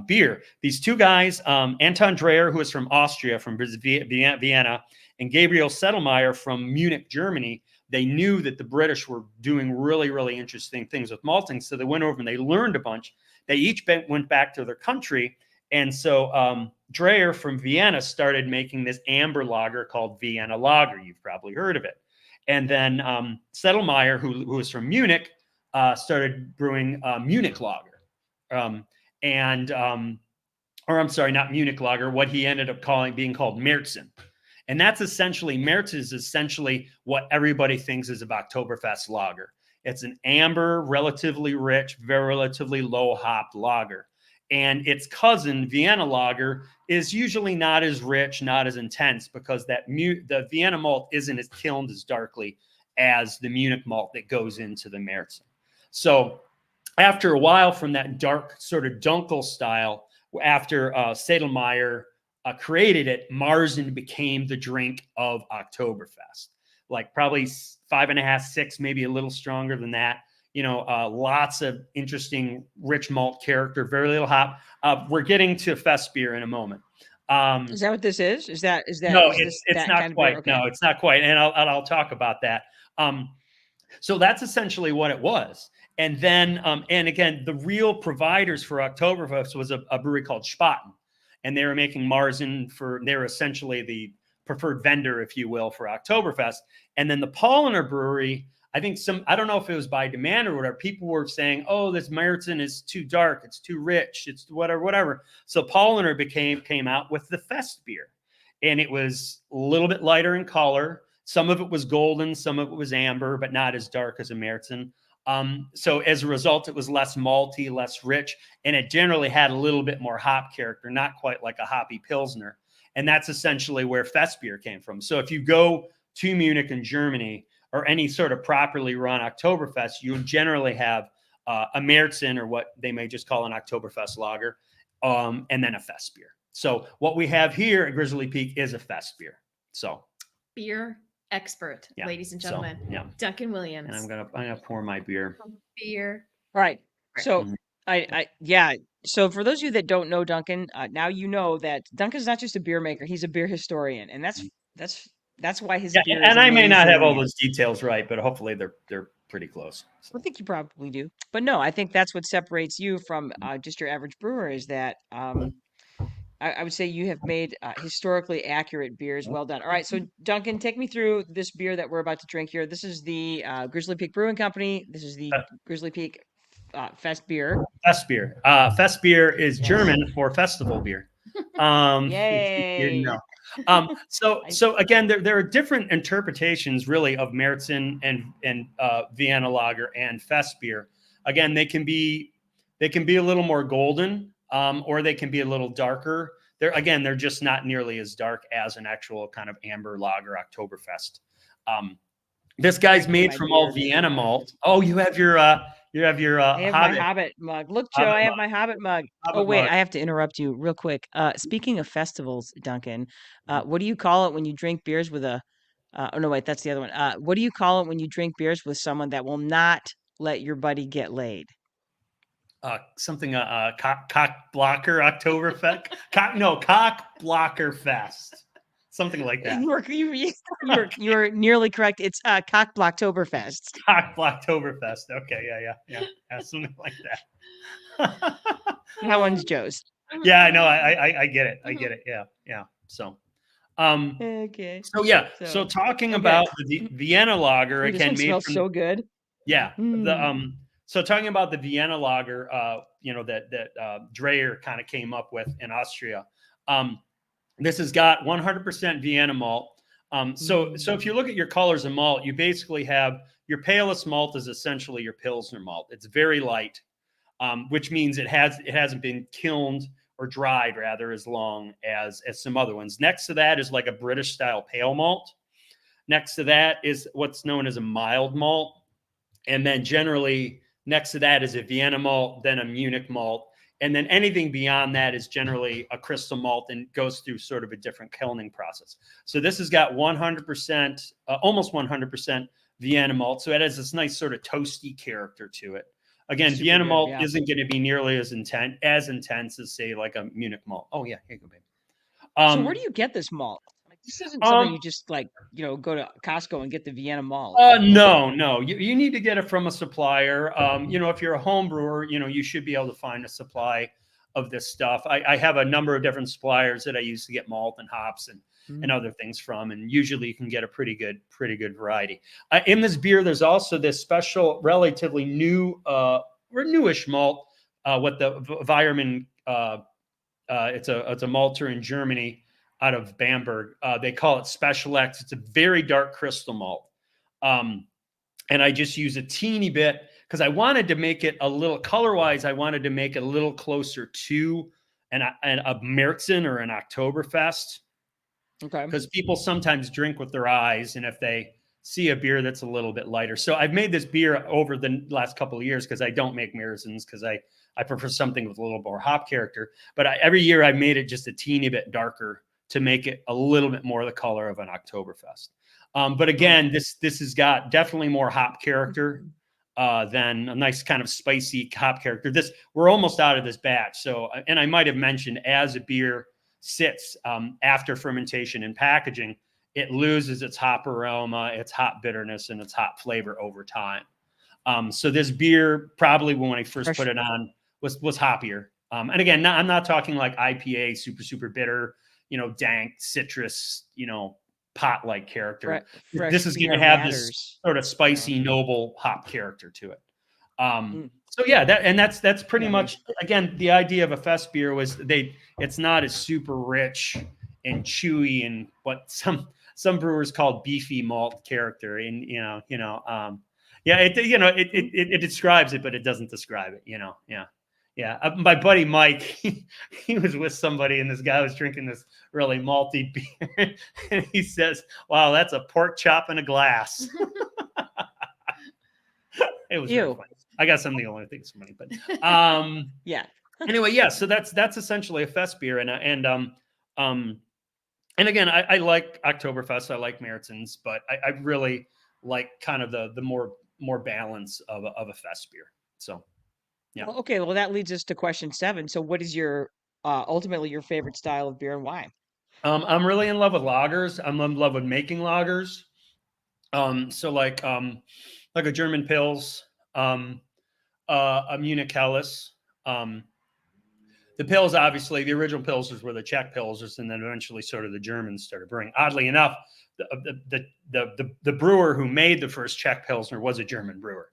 beer. These two guys, Anton Dreher, who is from Austria, from Vienna, and Gabriel Sedlmayr from Munich, Germany, they knew that the British were doing really, really interesting things with malting. So they went over and they learned a bunch. They each went back to their country. And so Dreher from Vienna started making this amber lager called Vienna Lager. You've probably heard of it. And then Sedlmayr, who was from Munich, started brewing Munich Lager. Or I'm sorry, not Munich Lager, what he ended up being called Märzen. And that's essentially, Märzen is essentially what everybody thinks is of Oktoberfest lager. It's an amber, relatively rich, very relatively low hopped lager. And its cousin, Vienna Lager, is usually not as rich, not as intense, because the Vienna malt isn't as kilned as darkly as the Munich malt that goes into the Märzen. So after a while from that dark sort of Dunkel style, after Sedlmayr created it, Märzen became the drink of Oktoberfest. Like probably 5.5, 6, maybe a little stronger than that. Lots of interesting rich malt character, very little hop. We're getting to fest beer in a moment. Is that what this is? Is that no? It's not kind quite. Okay. No, it's not quite. And I'll talk about that. So that's essentially what it was. And then, and again, the real providers for Oktoberfest was a brewery called Spaten, and they were making Märzen they were essentially the preferred vendor, if you will, for Oktoberfest. And then the Paulaner brewery, I think I don't know if it was by demand or whatever, people were saying, oh, this Märzen is too dark, it's too rich, it's whatever. So Paulaner came out with the fest beer. And it was a little bit lighter in color. Some of it was golden, some of it was amber, but not as dark as a Märzen. So as a result, it was less malty, less rich, and it generally had a little bit more hop character, not quite like a hoppy Pilsner. And that's essentially where fest beer came from. So if you go to Munich in Germany, or any sort of properly run Oktoberfest, you generally have a Märzen, or what they may just call an Oktoberfest lager, and then a fest beer. So what we have here at Grizzly Peak is a fest beer. So beer expert, ladies and gentlemen. So, Duncan Williams. And I'm gonna pour my beer. Beer. All right. So So for those of you that don't know Duncan, now you know that Duncan's not just a beer maker; he's a beer historian, and that's why his beer. And I may not have all those details right, but hopefully they're pretty close. So. I think you probably do, but no, I think that's what separates you from just your average brewer is that I would say you have made historically accurate beers. Well done. All right, so Duncan, take me through this beer that we're about to drink here. This is the Grizzly Peak Brewing Company. This is the Grizzly Peak Fest beer. Fest beer. Fest beer is Yes. German for festival beer. If you didn't Yay. know. So again, there are different interpretations really of Märzen and Vienna Lager and Fest beer. Again, they can be a little more golden, or they can be a little darker. They're just not nearly as dark as an actual kind of amber lager Oktoberfest. This guy's made from all Vienna malt. Oh, you have your I have my Hobbit Hobbit mug. Look, Joe, I have my Hobbit mug. Oh, wait, mug. I have to interrupt you real quick. Speaking of festivals, Duncan, what do you call it when you drink beers with a oh no, wait, that's the other one. What do you call it when you drink beers with someone that will not let your buddy get laid? Something cock blocker Oktoberfest. Cock blocker fest. Something like that. You were nearly correct. It's Cock Blocktoberfest. Cock Blocktoberfest. Okay, yeah. Something like that. That one's Joe's. Yeah, I know. I get it. I get it. Yeah. So, okay. So yeah. So talking about the Vienna Lager, Ooh, again, this one smells so good. Yeah. So talking about the Vienna Lager, that Dreyer kind of came up with in Austria. This has got 100% Vienna malt. So if you look at your colors of malt, you basically have your palest malt is essentially your Pilsner malt. It's very light, which means it hasn't been kilned or dried rather as long as some other ones. Next to that is like a British style pale malt. Next to that is what's known as a mild malt. And then generally next to that is a Vienna malt, then a Munich malt. And then anything beyond that is generally a crystal malt and goes through sort of a different kilning process. So this has got 100%, almost 100% Vienna malt. So it has this nice sort of toasty character to it. Again, Super Vienna good, malt yeah. isn't going to be nearly as intense as say like a Munich malt. Oh yeah, here you go, babe. So where do you get this malt? Like, this isn't something you just like, go to Costco and get the Vienna malt. No. You need to get it from a supplier. If you're a home brewer, you should be able to find a supply of this stuff. I have a number of different suppliers that I use to get malt and hops and other things from, and usually you can get a pretty good variety. In this beer, there's also this special, relatively new, or newish malt, what the Weirmann, it's a malter in Germany out of Bamberg. They call it Special X. It's a very dark crystal malt. And I just use a teeny bit because I wanted to make it a little color-wise. I wanted to make it a little closer to a Märzen or an Oktoberfest. Okay. Because people sometimes drink with their eyes, and if they see a beer that's a little bit lighter. So I've made this beer over the last couple of years because I don't make Märzens because I prefer something with a little more hop character. But every year I made it just a teeny bit darker to make it a little bit more the color of an Oktoberfest. But again, this has got definitely more hop character than a nice kind of spicy hop character. We're almost out of this batch. So, and I might have mentioned as a beer sits after fermentation and packaging, it loses its hop aroma, its hop bitterness, and its hop flavor over time. So this beer probably when I first put it on was hoppier. And again, I'm not talking like IPA, super bitter, dank citrus, pot-like character. This is going to have this sort of spicy, noble hop character to it. So yeah, that's pretty much, again, the idea of a fest beer was it's not as super rich and chewy and what some brewers call beefy malt character. And it describes it, but it doesn't describe it. Yeah. My buddy Mike, he was with somebody, and this guy was drinking this really malty beer, and he says, "Wow, that's a pork chop in a glass." It was really funny. I got something I want to think is funny, but yeah. Anyway, yeah. So that's essentially a fest beer, and again, I like Oktoberfest, I like Märzens, but I really like kind of the more balance of a fest beer. So. Yeah. Well, okay. Well, that leads us to question 7. So, what is your ultimately your favorite style of beer and why? I'm really in love with lagers. I'm in love with making lagers. So like a German Pils, a Munich Helles. the Pils, obviously, the original Pilsners were the Czech Pilsners, and then eventually sort of the Germans started brewing. Oddly enough, the brewer who made the first Czech Pilsner was a German brewer.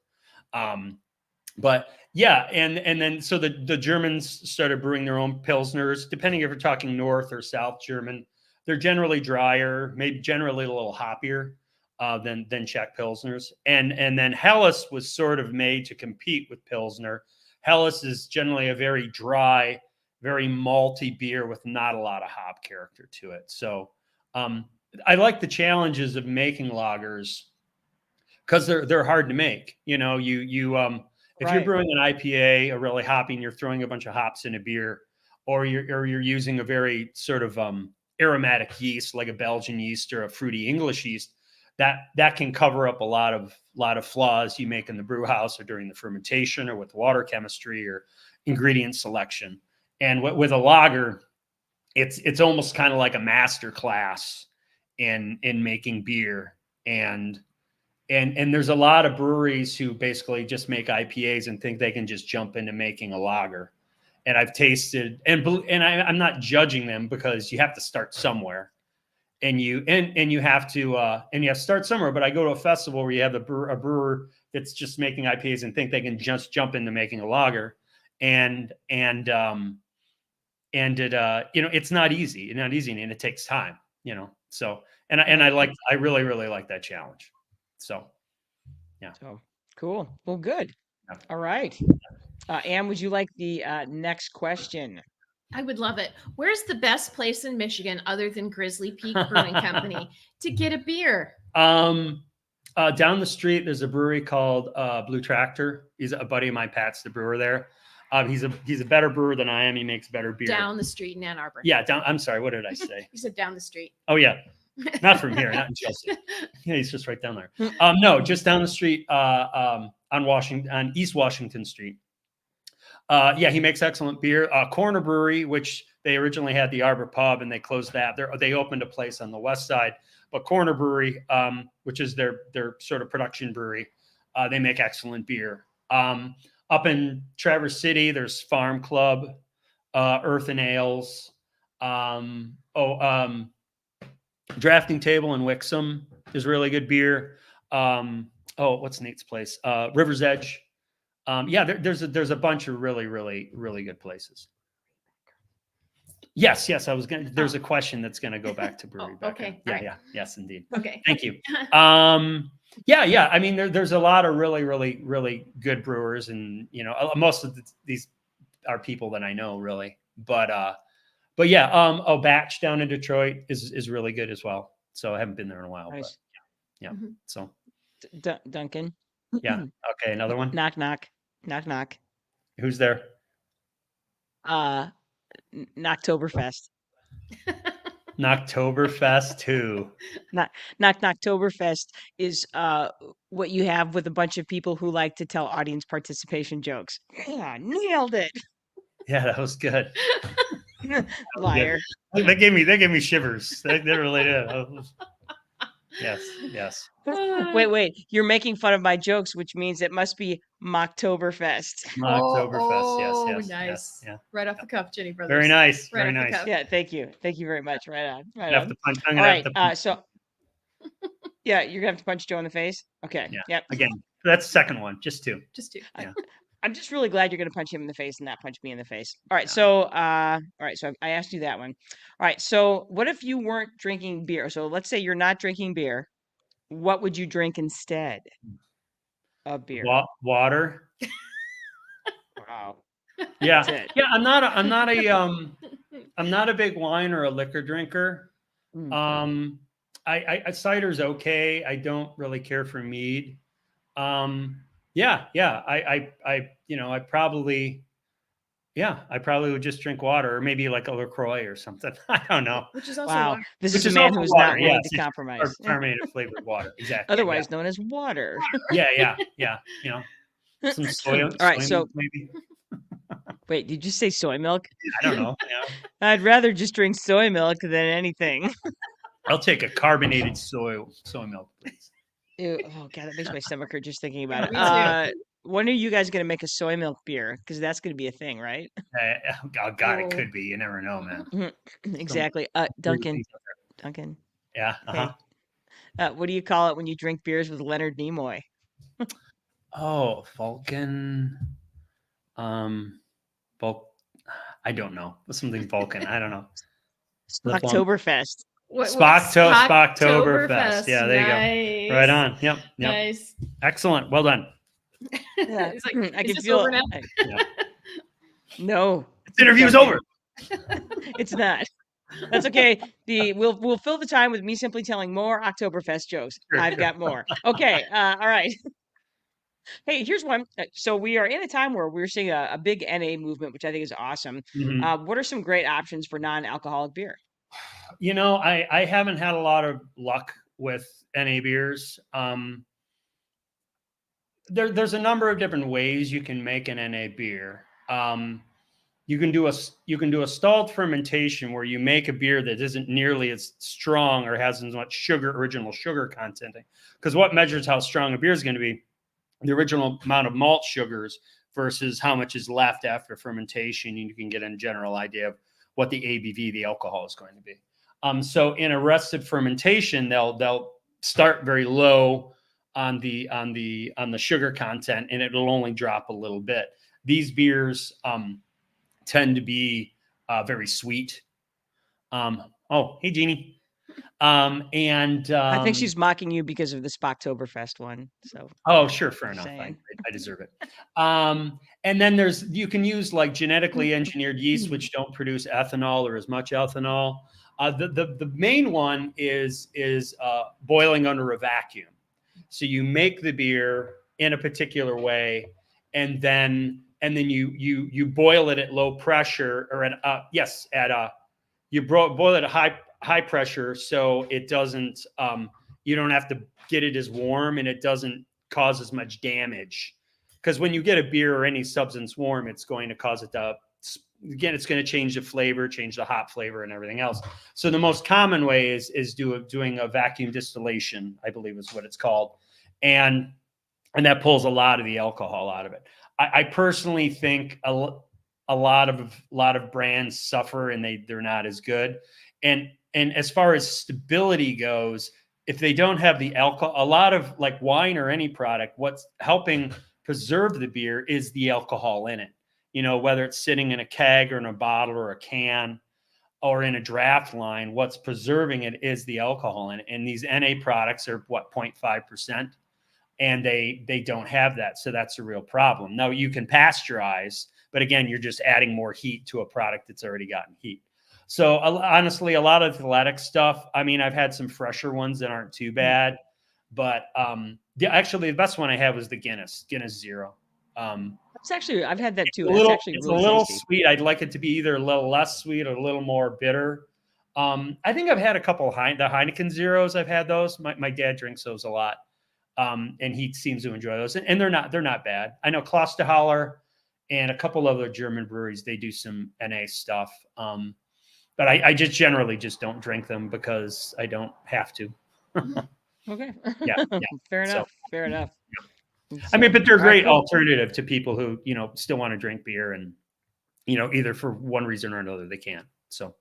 But yeah, and then so the Germans started brewing their own Pilsners, depending if you're talking North or South German. They're generally drier, maybe generally a little hoppier than Czech Pilsners. And then Helles was sort of made to compete with Pilsner. Helles is generally a very dry, very malty beer with not a lot of hop character to it. So I like the challenges of making lagers because they're hard to make. You know, if you're brewing an IPA, a really hoppy, and you're throwing a bunch of hops in a beer, or you're using a very sort of aromatic yeast like a Belgian yeast or a fruity English yeast, that can cover up a lot of flaws you make in the brew house or during the fermentation or with water chemistry or ingredient selection. And with a lager, it's almost kind of like a master class in making beer. And there's a lot of breweries who basically just make IPAs and think they can just jump into making a lager. And I've tasted, and I'm not judging them, because you have to start somewhere, and you have to start somewhere. But I go to a festival where you have a brewer that's just making IPAs and think they can just jump into making a lager, and it's not easy, and it takes time, So I really, really like that challenge. So, yeah. So cool. Well, good. Yeah. All right. Anne, would you like the next question? I would love it. Where's the best place in Michigan other than Grizzly Peak Brewing Company to get a beer? Down the street, there's a brewery called Blue Tractor. He's a buddy of mine, Pat's the brewer there. He's a better brewer than I am. He makes better beer. Down the street in Ann Arbor. Yeah, I'm sorry. What did I say? You said down the street. Oh yeah, not from here, not in Chelsea. Yeah, he's just right down there. No, just down the street on East Washington Street. Yeah, he makes excellent beer. Corner Brewery, which they originally had the Arbor Pub and they closed that. They opened a place on the west side, but Corner Brewery, which is their sort of production brewery, they make excellent beer. Up in Traverse City, there's Farm Club, Earth and Ales, Drafting Table in Wixom is really good beer. What's Nate's place? River's Edge. Yeah, there's a bunch of really, really, really good places. Yes, there's a question that's gonna go back to brewery. Okay. Yeah, yes, indeed. Okay. Thank you. Yeah. I mean, there's a lot of really, really, really good brewers, and most of these are people that I know, really. But yeah, Batch down in Detroit is really good as well. So I haven't been there in a while. Nice. But yeah. Mm-hmm. So Duncan. Yeah. Okay. Another one. Knock, knock, knock, knock. Who's there? Knocktoberfest. Knocktoberfest who? Knocktoberfest is what you have with a bunch of people who like to tell audience participation jokes. Yeah, nailed it. Yeah, that was good. Liar. They gave me shivers. They really did. Yes. Wait. You're making fun of my jokes, which means it must be Mocktoberfest. Mocktoberfest. Yes. Nice. Yeah. Right off the cuff, Jenny Brothers. Very nice. Right Very nice. Yeah, thank you. Thank you very much. Right on. I'm gonna have to punch. So yeah, you're gonna have to punch Joe in the face. Okay. Yeah. Yep. Again, that's the second one. Just two. Yeah. I'm just really glad you're gonna punch him in the face and not punch me in the face. All right. So I asked you that one. All right. So what if you weren't drinking beer? So let's say you're not drinking beer. What would you drink instead of beer? Water. Wow. Yeah. Yeah. I'm not a big wine or a liquor drinker. I cider's okay. I don't really care for mead. Yeah. I probably would just drink water, or maybe like a LaCroix or something. I don't know. Which is also wow. This is a man who's not willing to compromise. Or carbonated flavored water. Exactly. Otherwise known as water. Yeah. Some soy. All right. Soy So milk, maybe. wait, did you say soy milk? I don't know. Yeah. I'd rather just drink soy milk than anything. I'll take a carbonated soy milk, please. Ew, oh god, that makes my stomach hurt just thinking about it. Me too. when are you guys gonna make a soy milk beer? Because that's gonna be a thing, right? Oh God, it Oh. could be. You never know, man. Exactly. Weird Duncan, things out Duncan. there. Yeah. Hey, what do you call it when you drink beers with Leonard Nimoy? Oh, Vulcan. Vul. I don't know. Something Vulcan. I don't know. The Vulcan. Oktoberfest. Spocktoberfest. Yeah, there you Nice. go. Right on. Yep. Nice. Excellent. Well done. Yeah, It's like, I is can this feel over it. now? No, This interview is Duncan, over. it's not. That's okay. We'll fill the time with me simply telling more Oktoberfest jokes. Sure, I've sure. got more. Okay. All right. Hey, here's one. So we are in a time where we're seeing a big NA movement, which I think is awesome. Mhm. What are some great options for non-alcoholic beer? You know, I haven't had a lot of luck with NA beers. There's a number of different ways you can make an NA beer. You can do a stalled fermentation where you make a beer that isn't nearly as strong or has as much original sugar content. Because what measures how strong a beer is going to be? The original amount of malt sugars versus how much is left after fermentation. And you can get a general idea of what the ABV, the alcohol, is going to be. So in arrested fermentation, they'll start very low on the sugar content, and it'll only drop a little bit. These beers tend to be very sweet. Oh, hey, Jeannie. I think she's mocking you because of the Spocktoberfest one. So oh, sure, fair just enough. I saying. deserve it. And then you can use like genetically engineered yeast, which don't produce ethanol or as much ethanol. The main one is boiling under a vacuum. So you make the beer in a particular way, and then you boil it at low pressure or you boil it at high pressure, so it doesn't you don't have to get it as warm, and it doesn't cause as much damage. Because when you get a beer or any substance warm, it's going to cause it to, again, it's going to change the flavor, change the hop flavor, and everything else. So the most common way is doing a vacuum distillation, I believe is what it's called, and that pulls a lot of the alcohol out of it. I personally think a lot of brands suffer, and they're not as good. And as far as stability goes, if they don't have the alcohol, a lot of like wine or any product, what's helping preserve the beer is the alcohol in it. You know, whether it's sitting in a keg or in a bottle or a can or in a draft line, what's preserving it is the alcohol in it. And these NA products are 0.5%, and they don't have that. So that's a real problem. Now you can pasteurize, but again, you're just adding more heat to a product that's already gotten heat. So honestly, a lot of athletic stuff. I mean, I've had some fresher ones that aren't too bad, but actually the best one I had was the Guinness Zero. It's actually, I've had that too. It's a little sweet. I'd like it to be either a little less sweet or a little more bitter. I think I've had a couple the Heineken Zeros. I've had those. My dad drinks those a lot, and he seems to enjoy those. And they're not bad. I know Klosterhaller and a couple other German breweries, they do some NA stuff. But I just generally just don't drink them because I don't have to. Okay. Yeah. Fair enough. Fair enough. I mean, but they're a great cool. alternative to people who, still want to drink beer and, either for one reason or another, they can't. So.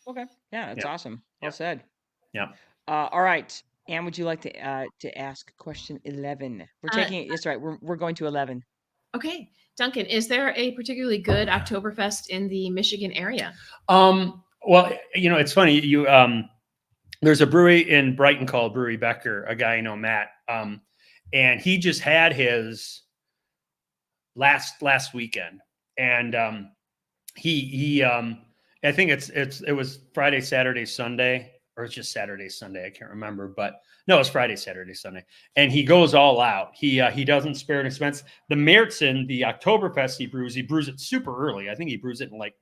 Okay. Yeah, that's awesome. Well said. Yeah. All right. Anne, would you like to ask question 11? We're taking it's right. We're going to 11. Okay. Duncan, is there a particularly good Oktoberfest in the Michigan area? Well, it's funny. There's a brewery in Brighton called Brewery Becker, a guy I know, Matt, and he just had his last weekend, and he I think it was Friday, Saturday, Sunday, or it's just Saturday, Sunday. I can't remember, but no, it's Friday, Saturday, Sunday, and he goes all out. He doesn't spare an expense. The Märzen, the Oktoberfest he brews it super early. I think he brews it in like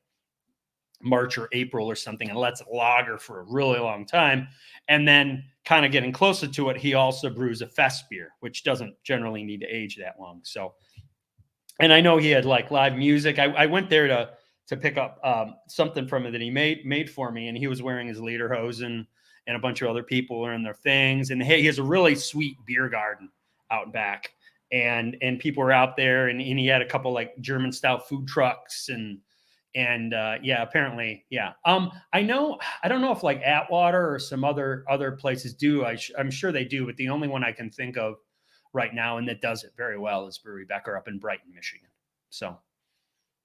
March or April or something, and lets it lager for a really long time. And then kind of getting closer to it, he also brews a fest beer, which doesn't generally need to age that long. So, and I know he had like live music. I went there to pick up something from it that he made for me, and he was wearing his lederhosen, and a bunch of other people were in their things. And he has a really sweet beer garden out back. and people were out there, and he had a couple like German style food trucks and yeah, apparently, yeah. I don't know if like Atwater or some other places do. I'm sure they do, but the only one I can think of right now and that does it very well is Brewery Becker up in Brighton, Michigan. So,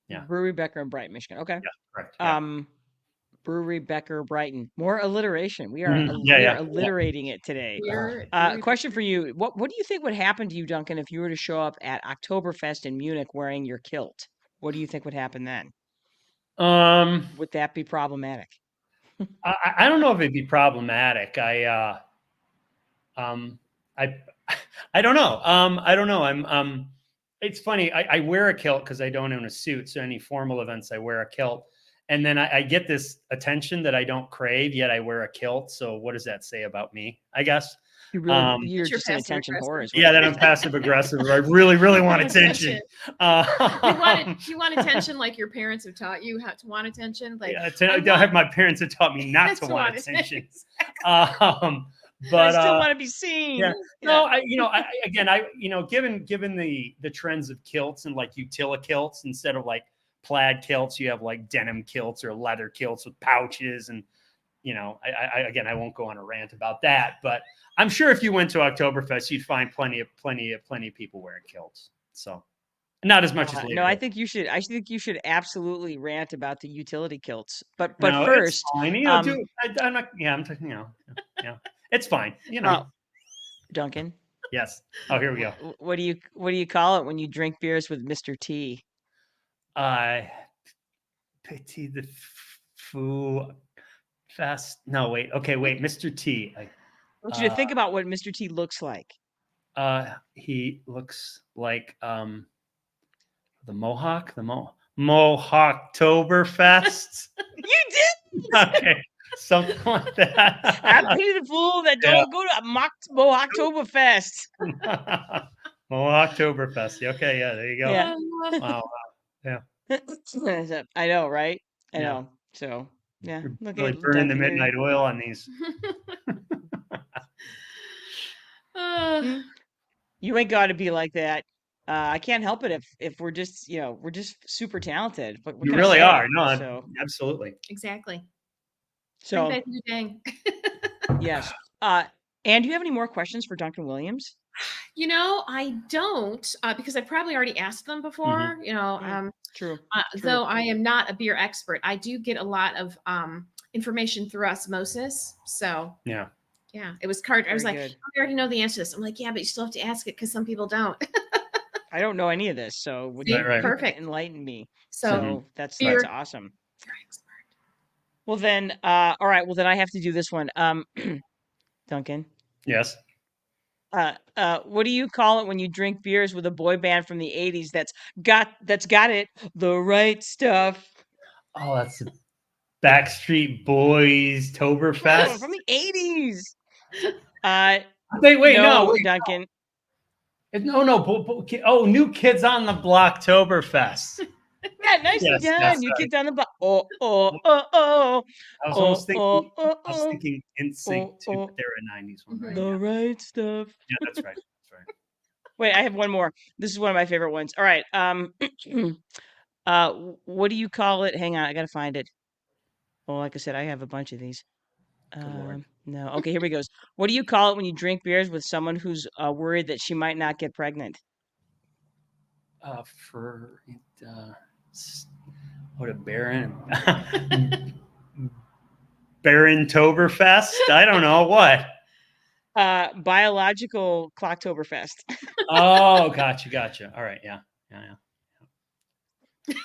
yeah. Brewery Becker in Brighton, Michigan. Okay. Yeah, correct. Yeah. Brewery Becker Brighton. More alliteration. We are alliterating it today. Question for you. What do you think would happen to you, Duncan, if you were to show up at Oktoberfest in Munich wearing your kilt? What do you think would happen then? Would that be problematic? I don't know if it'd be problematic. I don't know. I don't know. It's funny. I wear a kilt because I don't own a suit. So any formal events, I wear a kilt. And then I get this attention that I don't crave, yet I wear a kilt. So what does that say about me, I guess? You're just an attention whore. Yeah, that I'm passive aggressive. I really, really want attention. You want attention like your parents have taught you how to want attention? Like, my parents have taught me not to want attention. But I still want to be seen. Yeah. No, given the trends of kilts and like utility kilts instead of like plaid kilts, you have like denim kilts or leather kilts with pouches, and I won't go on a rant about that, but I'm sure if you went to Oktoberfest, you'd find plenty of people wearing kilts. So not as much as later. No, I think you should absolutely rant about the utility kilts. But no, first, it's fine. I'm not. Yeah, I'm talking. It's fine. Duncan. Yes. Oh, here we go. What do you call it when you drink beers with Mr. T? Pity the foo fast. No, wait. Okay, wait. Mr. T. I want you to think about what Mr. T looks like. He looks like the Mohawk, Mohawktoberfest. You did. Okay, something like that. I pity the fool that don't go to Mohawktoberfest. Mohawktoberfest. Okay, yeah, there you go. Yeah. Wow. Yeah. I know, right? I know. So yeah, look really at burning the midnight oil on these. You ain't got to be like that. I can't help it if we're just super talented. But you really are. No, absolutely. Exactly. So dang. Yes. And do you have any more questions for Duncan Williams? I don't, because I probably already asked them before. True. Though I am not a beer expert, I do get a lot of information through osmosis. So yeah, it was Carter. I was like, good. I already know the answer to this. I'm like, yeah, but you still have to ask it because some people don't. I don't know any of this, so would you enlighten me? So that's awesome. Well then, all right. Well then, I have to do this one. Duncan. Yes. What do you call it when you drink beers with a boy band from the 80s that's got it the right stuff? Oh, that's Backstreet Boys Toberfest. Oh, from the 80s. No, Duncan. No. New Kids on the Block Toberfest. Yeah, nicely done. New Kids on the Block. Oh. I was almost thinking NSYNC too, but they're a 90s one, right? The right stuff. Yeah, that's right. Wait, I have one more. This is one of my favorite ones. All right. What do you call it? Hang on, I gotta find it. Well, like I said, I have a bunch of these. No. Okay, here we go. What do you call it when you drink beers with someone who's worried that she might not get pregnant? What a barren Toberfest? I don't know what. Biological Clocktoberfest. Oh, gotcha. All right, yeah.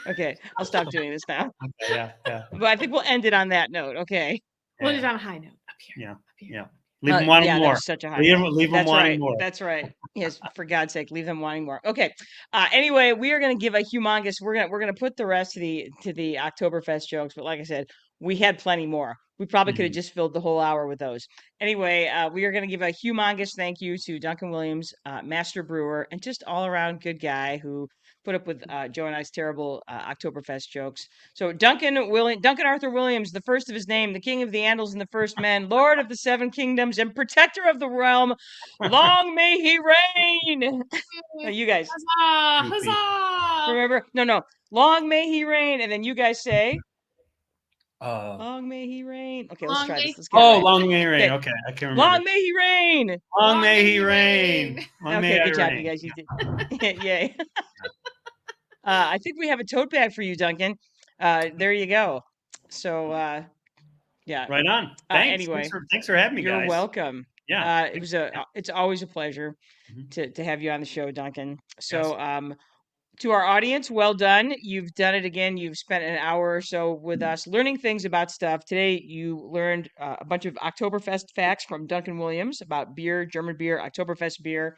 Okay, I'll stop doing this now. Okay, yeah. But I think we'll end it on that note. Okay. We'll end it on a high note. Up here. Yeah. Leave them wanting more. Such a high leave them wanting more. That's right. Yes, for God's sake, leave them wanting more. Okay. Anyway, we are going to give a humongous. We're gonna put the rest to the Oktoberfest jokes, but like I said, we had plenty more. We probably could have just filled the whole hour with those. Anyway, we are going to give a humongous thank you to Duncan Williams, master brewer, and just all around good guy who put up with Joe and I's terrible Oktoberfest jokes. So Duncan Arthur Williams, the first of his name, the king of the Andals and the first men, lord of the seven kingdoms, and protector of the realm. Long may he reign. No, you guys Huzzah! Huzzah! remember? No. Long may he reign, and then you guys say, Oh, "Long may he reign." Okay, let's try Long this. Let's get it right. long may he reign. Okay. Okay, I can't remember. Long may he reign. Long may he reign. Long may Okay, I good job, reign. you guys. You did. Yay. I think we have a tote bag for you, Duncan. There you go. So, yeah. Right on. Thanks. Anyway, thanks for having me, you're guys. welcome. Yeah. It's always a pleasure Mhm. to have you on the show, Duncan. So, Yes. to our audience, well done. You've done it again. You've spent an hour or so with us learning things about stuff. Today, you learned a bunch of Oktoberfest facts from Duncan Williams about beer, German beer, Oktoberfest beer.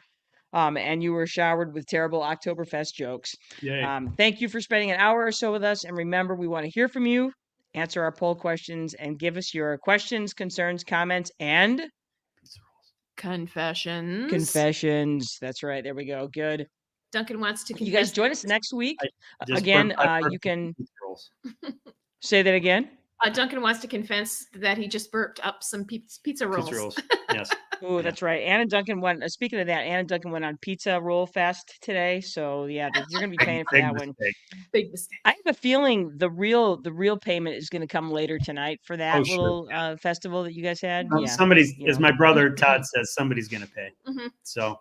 And you were showered with terrible Oktoberfest jokes. Yay. Thank you for spending an hour or so with us. And remember, we want to hear from you, answer our poll questions, and give us your questions, concerns, comments, and Confessions. confessions. That's right. There we go. Good. Duncan wants to confess. You guys join us next week. Just Again, burped you can pizza rolls. say that again. Duncan wants to confess that he just burped up some pizza rolls. Pizza rolls. Yes. Oh, that's right. Ann and Duncan went. Speaking of that, Ann and Duncan went on Pizza Roll Fest today. So yeah, you're gonna be paying for Big that one. mistake. Big mistake. I have a feeling the real payment is going to come later tonight for that sure. little festival that you guys had. Yeah, Somebody's, you as know. my brother Todd says, somebody's going to pay. Mhm. So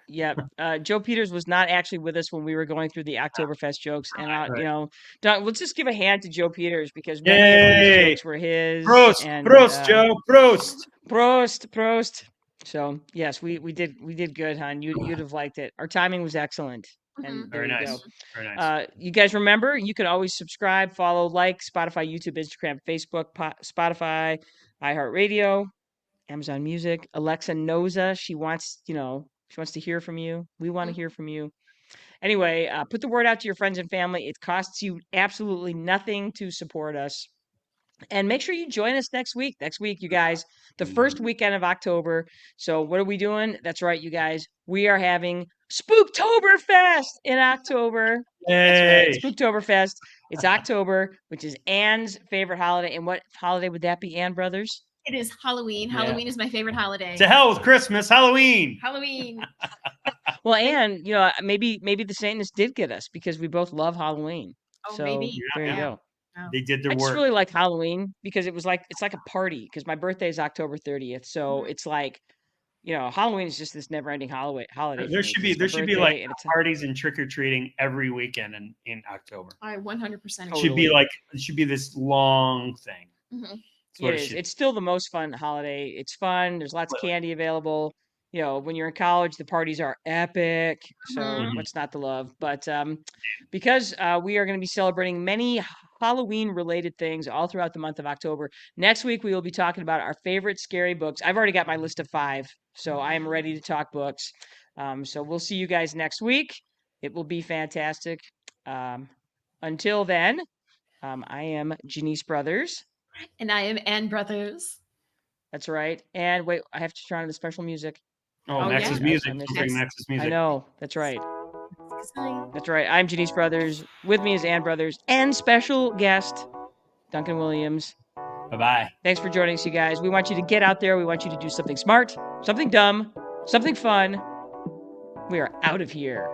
Yeah. Joe Peters was not actually with us when we were going through the Oktoberfest jokes, and Right. you know, let's just give a hand to Joe Peters because many of these Yay! jokes were his. Prost, And, Prost, Joe, Prost. Prost. So yes, we did good, hon. You'd have liked it. Our timing was excellent. And Mhm. there Very you nice. go. Very nice. You guys remember, you can always subscribe, follow, like Spotify, YouTube, Instagram, Facebook, Spotify, iHeartRadio, Amazon Music. Alexa knows us. She wants to hear from you. We want to hear from you. Anyway, put the word out to your friends and family. It costs you absolutely nothing to support us. And make sure you join us next week. Next week, you guys, the first weekend of October. So what are we doing? That's right, you guys. We are having Spooktoberfest in October. That's right, Yay. Spooktoberfest. It's October, which is Ann's favorite holiday. And what holiday would that be, Ann Brothers? It is Halloween. Yeah. Halloween is my favorite holiday. To hell with Christmas, Halloween. Halloween. Well, Ann, maybe the Satanists did get us because we both love Halloween. Oh, So maybe. there you Yeah. go. They did their I just work. really like Halloween because it's like a party because my birthday is October 30th. So it's like, Halloween is just this never-ending holiday. There for should me be 'cause it's my like birthday and it's parties and trick or treating every weekend in October. I 100% It should be Totally. it should be this long thing. Mhm. That's what It is. should It's still the most fun holiday. It's fun. There's lots of candy available. When you're in college, the parties are epic. So Mhm. what's not to love? But because we are going to be celebrating many Halloween-related things all throughout the month of October, next week we will be talking about our favorite scary books. I've already got my list of 5, so I am ready to talk books. So we'll see you guys next week. It will be fantastic. Until then, I am Janice Brothers. And I am Ann Brothers. That's right. And wait, I have to turn on the special music. Oh, Oh, Max's yeah. music. I missed Bring it. Max's music. I know. That's right. Hi. That's right. I'm Janice Brothers. With me is Ann Brothers and special guest Duncan Williams. Bye-bye. Thanks for joining us, you guys. We want you to get out there. We want you to do something smart, something dumb, something fun. We are out of here.